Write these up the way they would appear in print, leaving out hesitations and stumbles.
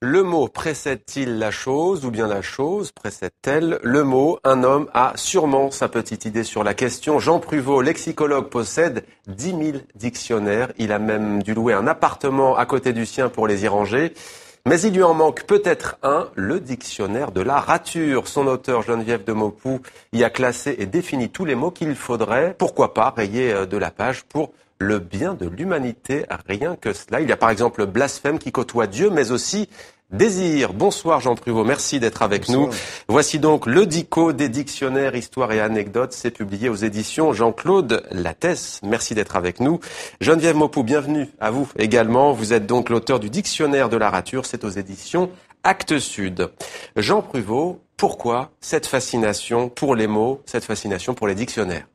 Le mot précède-t-il la chose ou bien la chose précède-t-elle le mot? Un homme a sûrement sa petite idée sur la question. Jean Pruvot, lexicologue, possède 10 000 dictionnaires. Il a même dû louer un appartement à côté du sien pour les y ranger. Mais il lui en manque peut-être un, le dictionnaire de la rature. Son auteur, Geneviève de Maupoux, y a classé et défini tous les mots qu'il faudrait, pourquoi pas, rayer de la page pour le bien de l'humanité, rien que cela. Il y a par exemple blasphème qui côtoie Dieu, mais aussi désir. Bonsoir Jean Pruvot, merci d'être avec nous. Voici donc le Dico des dictionnaires, histoires et anecdotes. C'est publié aux éditions Jean-Claude Lattès. Merci d'être avec nous. Geneviève Maupoux, bienvenue à vous également. Vous êtes donc l'auteur du dictionnaire de la rature. C'est aux éditions Actes Sud. Jean Pruvot, pourquoi cette fascination pour les mots, cette fascination pour les dictionnaires ?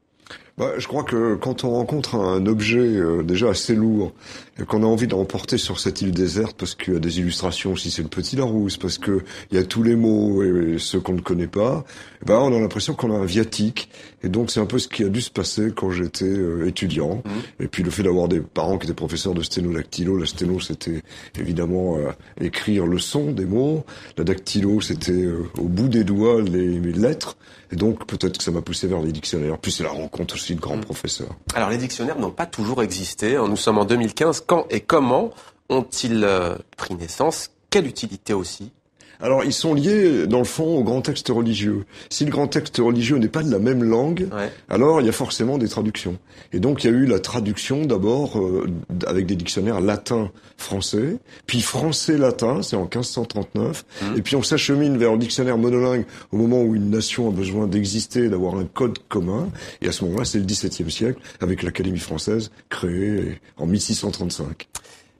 Je crois que quand on rencontre un objet déjà assez lourd et qu'on a envie de l'emporter sur cette île déserte parce qu'il y a des illustrations aussi, c'est le Petit Larousse, parce que il y a tous les mots et ceux qu'on ne connaît pas, on a l'impression qu'on a un viatique. Et donc c'est un peu ce qui a dû se passer quand j'étais étudiant. Et puis le fait d'avoir des parents qui étaient professeurs de sténodactylo, la sténo c'était évidemment écrire le son des mots, la dactylo c'était au bout des doigts les lettres. Et donc peut-être que ça m'a poussé vers les dictionnaires. Puis c'est la rencontre aussi de grands professeurs. Alors les dictionnaires n'ont pas toujours existé. Nous sommes en 2015. Quand et comment ont-ils pris naissance? Quelle utilité aussi? Alors, ils sont liés, dans le fond, au grand texte religieux. Si le grand texte religieux n'est pas de la même langue, alors il y a forcément des traductions. Et donc, il y a eu la traduction d'abord avec des dictionnaires latin-français, puis français-latin, c'est en 1539, et puis on s'achemine vers un dictionnaire monolingue au moment où une nation a besoin d'exister, d'avoir un code commun, et à ce moment-là, c'est le XVIIe siècle, avec l'Académie française, créée en 1635.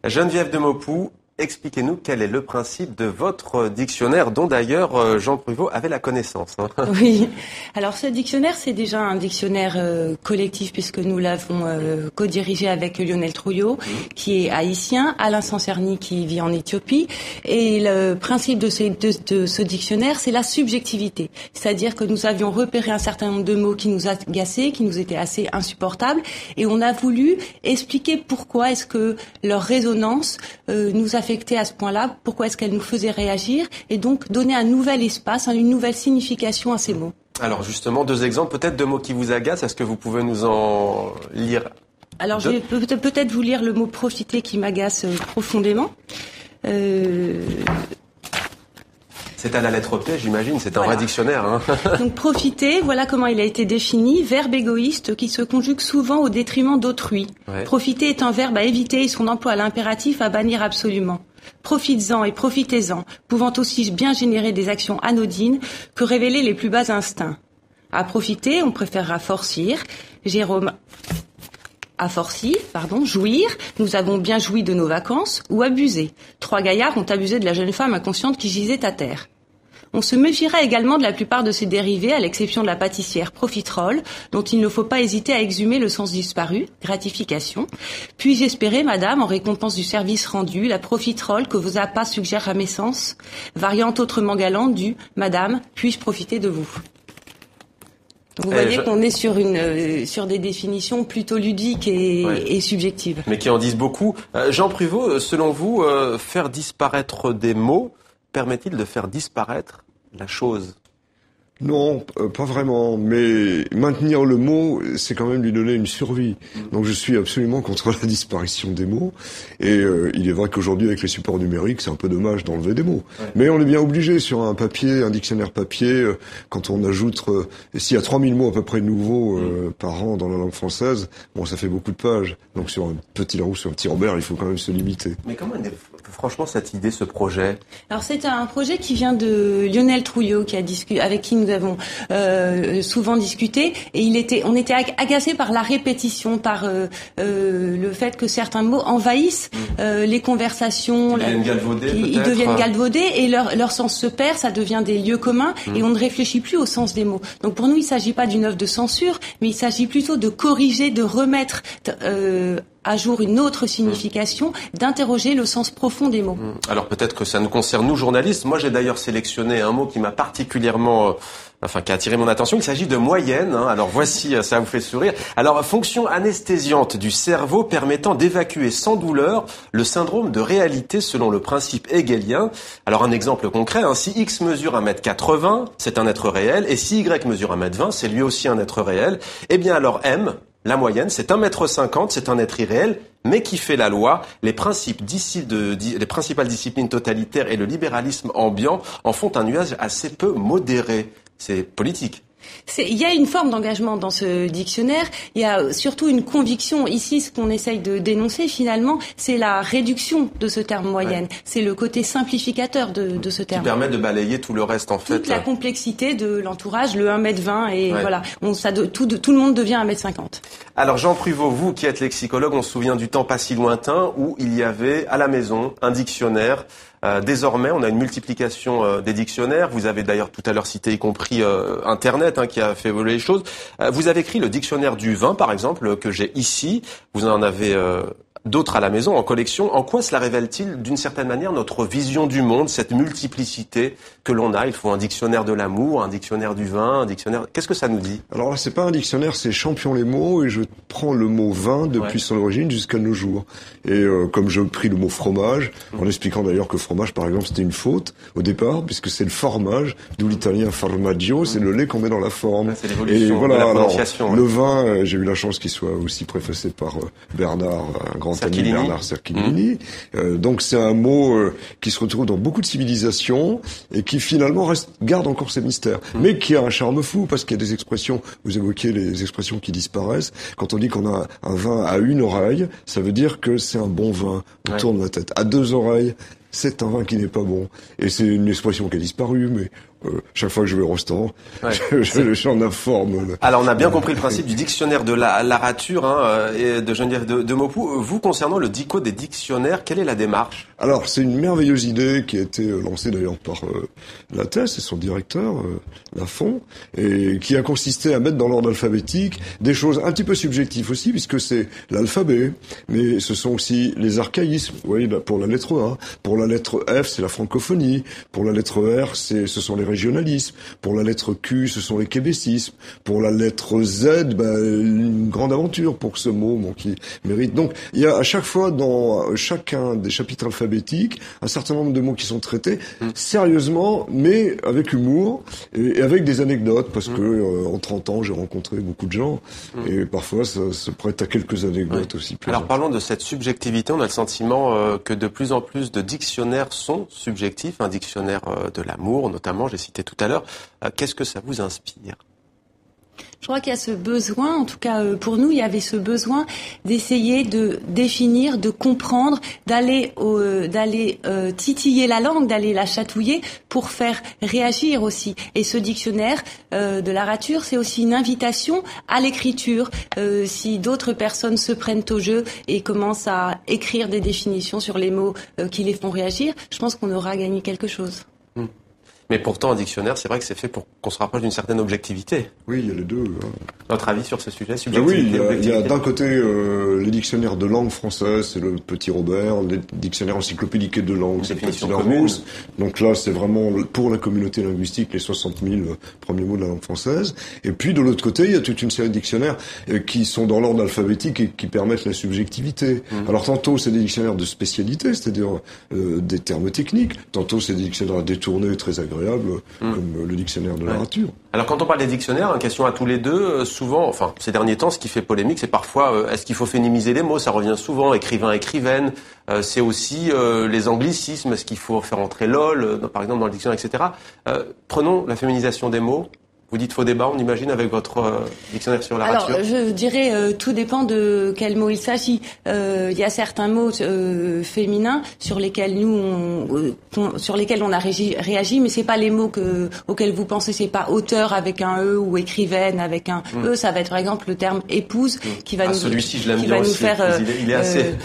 Geneviève de Maupoux, expliquez-nous quel est le principe de votre dictionnaire, dont d'ailleurs Jean Pruvot avait la connaissance. Oui, alors ce dictionnaire, c'est déjà un dictionnaire collectif puisque nous l'avons co-dirigé avec Lionel Trouillot, qui est haïtien, Alain Sancerny qui vit en Éthiopie. Et le principe de ce dictionnaire, c'est la subjectivité. C'est-à-dire que nous avions repéré un certain nombre de mots qui nous agaçaient, qui nous étaient assez insupportables, et on a voulu expliquer pourquoi est-ce que leur résonance nous affectait à ce point-là, pourquoi est-ce qu'elle nous faisait réagir, et donc donner un nouvel espace, une nouvelle signification à ces mots. Alors justement, 2 exemples peut-être de mots qui vous agacent. Est-ce que vous pouvez nous en lire? Alors je vais peut-être vous lire le mot profiter qui m'agace profondément. C'est à la lettre P, j'imagine, c'est un vrai dictionnaire. Donc profiter, voilà comment il a été défini, verbe égoïste qui se conjugue souvent au détriment d'autrui. Profiter est un verbe à éviter et son emploi à l'impératif à bannir absolument. Profites-en et profitez-en, pouvant aussi bien générer des actions anodines que révéler les plus bas instincts. À profiter, on préférera forcir. Jérôme a forci, jouir, nous avons bien joui de nos vacances, ou abuser. 3 gaillards ont abusé de la jeune femme inconsciente qui gisait à terre. On se méfiera également de la plupart de ces dérivés, à l'exception de la pâtissière profiterole, dont il ne faut pas hésiter à exhumer le sens disparu, gratification. Puis-je espérer, madame, en récompense du service rendu, la profiterole que vos appâts suggèrent à mes sens, variante autrement galante du « Madame, puis-je profiter de vous ?» Vous voyez qu'on est sur des définitions plutôt ludiques et subjectives. Mais qui en disent beaucoup. Jean Pruvot, selon vous, faire disparaître des mots permet-il de faire disparaître la chose? Non, pas vraiment, mais maintenir le mot, c'est quand même lui donner une survie. Donc je suis absolument contre la disparition des mots, et il est vrai qu'aujourd'hui avec les supports numériques, c'est un peu dommage d'enlever des mots. Mais on est bien obligé sur un papier, un dictionnaire papier, quand on ajoute, s'il y a 3000 mots à peu près nouveaux par an dans la langue française, ça fait beaucoup de pages. Donc sur un petit Larousse, sur un petit Robert, il faut quand même se limiter. Mais comment est franchement cette idée, ce projet? Alors c'est un projet qui vient de Lionel Trouillot, avec qui nous avons souvent discuté, et on était agacés par la répétition, par le fait que certains mots envahissent les conversations, ils deviennent galvaudés et leur sens se perd, ça devient des lieux communs et on ne réfléchit plus au sens des mots. Donc pour nous, il ne s'agit pas d'une œuvre de censure, mais il s'agit plutôt de corriger, de remettre à jour une autre signification, d'interroger le sens profond des mots. Alors peut-être que ça nous concerne, nous journalistes. Moi, j'ai d'ailleurs sélectionné un mot qui m'a particulièrement... qui a attiré mon attention. Il s'agit de moyenne. Alors voici, ça vous fait sourire. Alors, fonction anesthésiante du cerveau permettant d'évacuer sans douleur le syndrome de réalité selon le principe hegelien. Alors, un exemple concret, si X mesure 1m80, c'est un être réel, et si Y mesure 1m20, c'est lui aussi un être réel, eh bien alors M, la moyenne, c'est 1m50, c'est un être irréel, mais qui fait la loi. Les principales disciplines totalitaires et le libéralisme ambiant en font un usage assez peu modéré. C'est politique. Il y a une forme d'engagement dans ce dictionnaire. Il y a surtout une conviction. Ici, ce qu'on essaye de dénoncer, finalement, c'est la réduction de ce terme moyenne. Ouais. C'est le côté simplificateur de ce terme. Qui permet de balayer tout le reste, en fait. Toute la complexité de l'entourage, le 1m20, et voilà. Tout le monde devient 1m50. Alors, Jean Pruvot, vous qui êtes lexicologue, on se souvient du temps pas si lointain où il y avait à la maison un dictionnaire. Désormais, on a une multiplication des dictionnaires. Vous avez d'ailleurs tout à l'heure cité, y compris Internet, qui a fait évoluer les choses. Vous avez écrit le dictionnaire du vin, par exemple, que j'ai ici. Vous en avez d'autres à la maison, en collection. En quoi cela révèle-t-il, d'une certaine manière, notre vision du monde, cette multiplicité que l'on a? Il faut un dictionnaire de l'amour, un dictionnaire du vin, un dictionnaire... Qu'est-ce que ça nous dit? Alors là, c'est pas un dictionnaire, c'est Champion les mots, et je prends le mot vin depuis son origine jusqu'à nos jours. Et comme je pris le mot fromage, en expliquant d'ailleurs que fromage, par exemple, c'était une faute au départ, puisque c'est le formage, d'où l'italien formaggio, c'est le lait qu'on met dans la forme. C'est l'évolution de la prononciation. Le vin, j'ai eu la chance qu'il soit aussi préfacé par Bernard, un grand ami, Bernard Cerchilini. Donc c'est un mot qui se retrouve dans beaucoup de civilisations et qui finalement garde encore ses mystères, mais qui a un charme fou parce qu'il y a des expressions, vous évoquiez les expressions qui disparaissent. Quand on dit qu'on a un vin à une oreille, ça veue dire que c'est un bon vin. On tourne la tête. À deux oreilles, c'est un vin qui n'est pas bon. Et c'est une expression qui a disparu, mais chaque fois que je vais au restaurant, j'en informe. Alors, on a bien compris le principe du dictionnaire de la rature, et de Geneviève de Maupoux. Vous, concernant le dico des dictionnaires, quelle est la démarche? Alors, c'est une merveilleuse idée qui a été lancée d'ailleurs par Lattès et son directeur, Lafont, et qui a consisté à mettre dans l'ordre alphabétique des choses un petit peu subjectives aussi, puisque c'est l'alphabet, mais ce sont aussi les archaïsmes. Vous voyez, pour la lettre A, pour la lettre F, c'est la francophonie, pour la lettre R, ce sont les régionalismes, pour la lettre Q, ce sont les québécismes, pour la lettre Z, une grande aventure pour ce mot qui mérite. Donc, il y a à chaque fois dans chacun des chapitres alphabétiques un certain nombre de mots qui sont traités sérieusement, mais avec humour et avec des anecdotes, parce que en 30 ans, j'ai rencontré beaucoup de gens et parfois ça se prête à quelques anecdotes aussi. Alors, parlons de cette subjectivité. On a le sentiment que de plus en plus de dictionnaires sont subjectifs. Un dictionnaire de l'amour, notamment, j'ai cité tout à l'heure. Qu'est-ce que ça vous inspire? Je crois qu'il y a ce besoin, en tout cas pour nous, il y avait ce besoin d'essayer de définir, de comprendre, d'aller titiller la langue, d'aller la chatouiller pour faire réagir aussi. Et ce dictionnaire de la rature, c'est aussi une invitation à l'écriture. Si d'autres personnes se prennent au jeu et commencent à écrire des définitions sur les mots qui les font réagir, je pense qu'on aura gagné quelque chose. Mais pourtant, un dictionnaire, c'est vrai que c'est fait pour qu'on se rapproche d'une certaine objectivité. Oui, il y a les deux. Votre avis sur ce sujet, subjectivité, il y a d'un côté les dictionnaires de langue française, c'est le Petit Robert, les dictionnaires encyclopédiques de langue, c'est le Petit Larousse. Donc là, c'est vraiment pour la communauté linguistique les 60 000 premiers mots de la langue française. Et puis de l'autre côté, il y a toute une série de dictionnaires qui sont dans l'ordre alphabétique et qui permettent la subjectivité. Alors tantôt, c'est des dictionnaires de spécialité, c'est-à-dire des termes techniques. Tantôt, c'est des dictionnaires détournés, très agréables, comme le dictionnaire de la rature. Alors quand on parle des dictionnaires, une question à tous les deux, souvent, enfin ces derniers temps, ce qui fait polémique, c'est parfois est-ce qu'il faut féminiser les mots? Ça revient souvent, écrivain, écrivaine. C'est aussi les anglicismes, est-ce qu'il faut faire entrer LOL, par exemple dans le dictionnaire, etc. Prenons la féminisation des mots. Vous dites faux débat, on imagine, avec votre dictionnaire sur la rature? Alors, je dirais, tout dépend de quel mot il s'agit. Il y a certains mots féminins sur lesquels sur lesquels on a réagi, mais c'est pas les mots auxquels vous pensez. C'est pas auteur avec un E ou écrivaine avec un E. Ça va être, par exemple, le terme épouse qui va celui-ci, je l'aime bien aussi. Il est assez.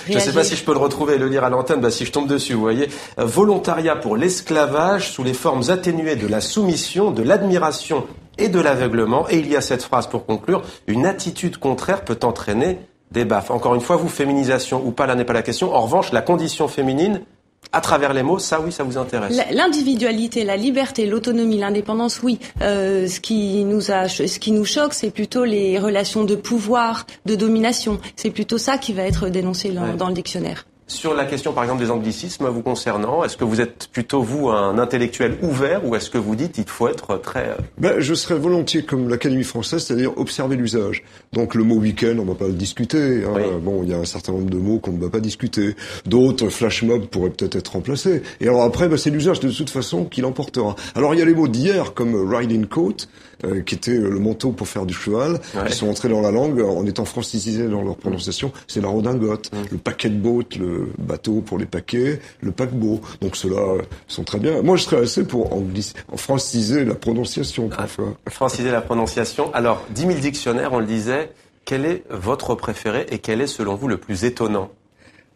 Je sais pas si je peux le retrouver et le lire à l'antenne. Si je tombe dessus, vous voyez. Volontariat pour l'esclavage sous les formes atténuées de la soumission, de l'admiration et de l'aveuglement. Et il y a cette phrase pour conclure: une attitude contraire peut entraîner débat. Encore une fois, vous, féminisation ou pas, là n'est pas la question. En revanche, la condition féminine, à travers les mots, ça oui, ça vous intéresse. L'individualité, la liberté, l'autonomie, l'indépendance, oui. Ce qui nous choque, c'est plutôt les relations de pouvoir, de domination. C'est plutôt ça qui va être dénoncé dans le dictionnaire. Sur la question, par exemple, des anglicismes vous concernant, est-ce que vous êtes plutôt, vous, un intellectuel ouvert ou est-ce que vous dites il faut être très... Je serais volontiers comme l'Académie française, c'est-à-dire observer l'usage. Donc le mot week-end, on ne va pas le discuter. Hein. Oui. Bon, il y a un certain nombre de mots qu'on ne va pas discuter. D'autres, flash mob, pourraient peut-être être remplacés. Et alors après, c'est l'usage de toute façon qui l'emportera. Alors il y a les mots d'hier comme riding coat, qui était le manteau pour faire du cheval, qui sont entrés dans la langue en étant francisés dans leur prononciation. C'est la redingote, le paquet de boat, le bateau pour les paquets, le paquebot. Donc ceux-là sont très bien. Moi, je serais assez pour franciser la prononciation. Franciser la prononciation. Alors, 10 000 dictionnaires, on le disait. Quel est votre préféré et quel est, selon vous, le plus étonnant ?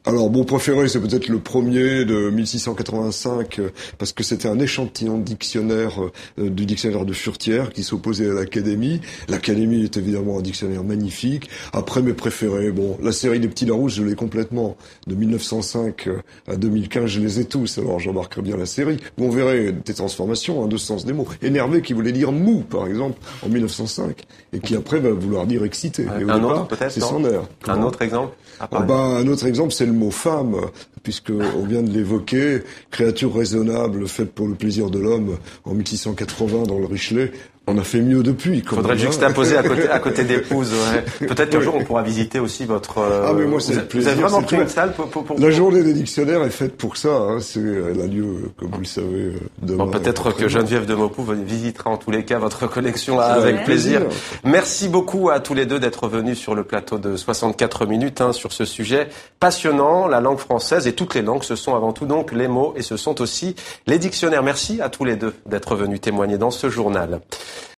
Alors, mon préféré, c'est peut-être le premier de 1685, parce que c'était un échantillon de dictionnaire du dictionnaire de Furetière qui s'opposait à l'Académie. L'Académie est évidemment un dictionnaire magnifique. Après, mes préférés, la série des Petits Larousse, je l'ai complètement. De 1905 à 2015, je les ai tous. Alors, j'en marquerai bien la série. Vous verrez des transformations, de sens des mots. Énervé, qui voulait dire mou, par exemple, en 1905, et qui après va vouloir dire excité. Ouais, et au un départ, autre, peut-être, c'est son air. Un autre exemple ? Un autre exemple, c'est le mot femme, puisque on vient de l'évoquer, créature raisonnable faite pour le plaisir de l'homme en 1680 dans le Richelet. On a fait mieux depuis. Il faudrait le juxtaposer à côté d'épouse. Ouais. Peut-être qu'un jour on pourra visiter aussi votre... mais moi c'est le plaisir. Vous avez vraiment pris une salle pour... La journée des dictionnaires est faite pour ça. Elle a lieu, comme vous le savez, demain. Peut-être que Geneviève de Maupoux visitera en tous les cas votre collection avec plaisir. Merci beaucoup à tous les deux d'être venus sur le plateau de 64 minutes sur ce sujet passionnant. La langue française et toutes les langues, ce sont avant tout donc les mots et ce sont aussi les dictionnaires. Merci à tous les deux d'être venus témoigner dans ce journal.